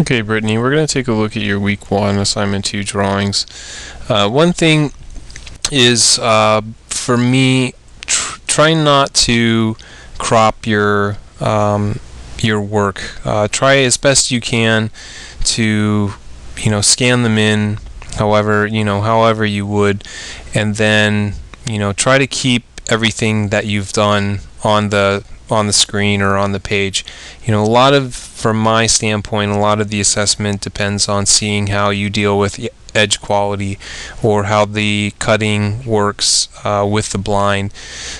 Okay, Brittany, we're going to take a look at your week 1 assignment 2 drawings. One thing is, for me, try not to crop your work. Try as best you can to, scan them in however you would, and then, try to keep everything that you've done on the screen or on the page. From my standpoint, a lot of the assessment depends on seeing how you deal with edge quality or how the cutting works with the blind.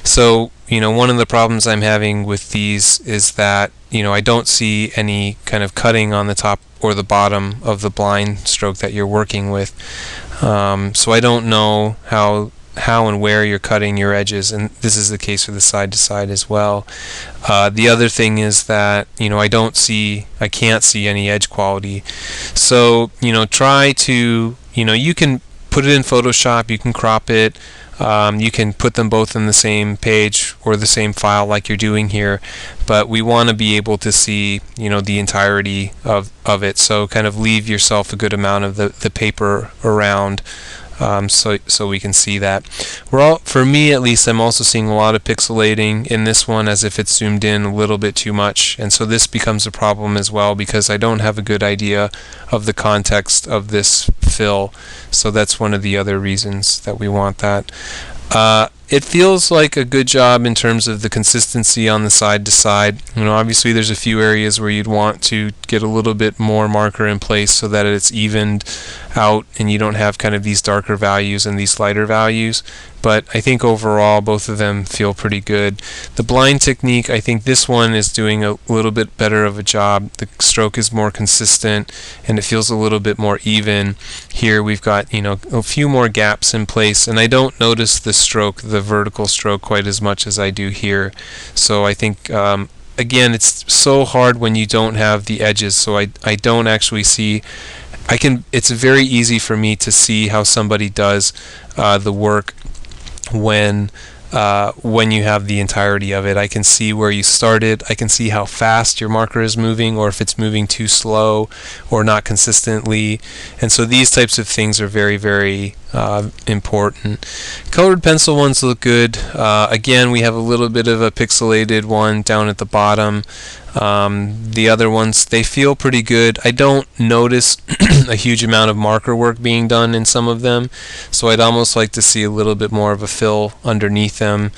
So, one of the problems I'm having with these is that, I don't see any kind of cutting on the top or the bottom of the blind stroke that you're working with. So I don't know how and where you're cutting your edges, and this is the case for the side to side as well. The other thing is that I can't see any edge quality. So try to you can put it in Photoshop, you can crop it, you can put them both in the same page or the same file like you're doing here, but we want to be able to see the entirety of it. So kind of leave yourself a good amount of the paper around. So we can see that. For me at least, I'm also seeing a lot of pixelating in this one, as if it's zoomed in a little bit too much, and so this becomes a problem as well because I don't have a good idea of the context of this fill. So that's one of the other reasons that we want that. It feels like a good job in terms of the consistency on the side to side. Obviously there's a few areas where you'd want to get a little bit more marker in place so that it's evened out and you don't have kind of these darker values and these lighter values. But I think overall both of them feel pretty good. The blind technique, I think this one is doing a little bit better of a job. The stroke is more consistent and it feels a little bit more even. Here we've got a few more gaps in place, and I don't notice the vertical stroke quite as much as I do here. So I think again, it's so hard when you don't have the edges, so I don't actually see. It's very easy for me to see how somebody does the work when you have the entirety of it. I can see where you started, I can see how fast your marker is moving, or if it's moving too slow or not consistently, and so these types of things are very, very important. Colored pencil ones look good. Again, we have a little bit of a pixelated one down at the bottom. The other ones, they feel pretty good. I don't notice a huge amount of marker work being done in some of them, so I'd almost like to see a little bit more of a fill underneath them.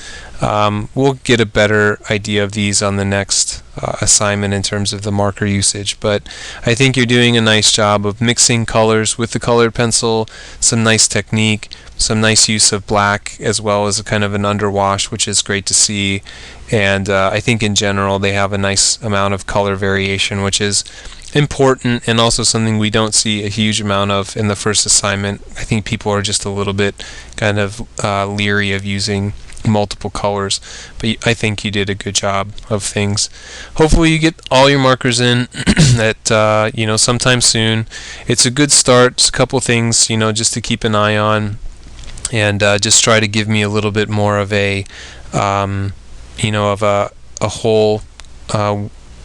We'll get a better idea of these on the next assignment in terms of the marker usage, but I think you're doing a nice job of mixing colors with the colored pencil, some nice technique, some nice use of black, as well as a kind of an underwash, which is great to see. And I think in general they have a nice amount of color variation, which is important and also something we don't see a huge amount of in the first assignment. I think people are just a little bit kind of leery of using multiple colors, but I think you did a good job of things. Hopefully you get all your markers in at sometime soon. It's a good start. It's a couple things just to keep an eye on, and just try to give me a little bit more of a whole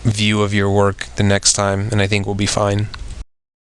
view of your work the next time, and I think we'll be fine.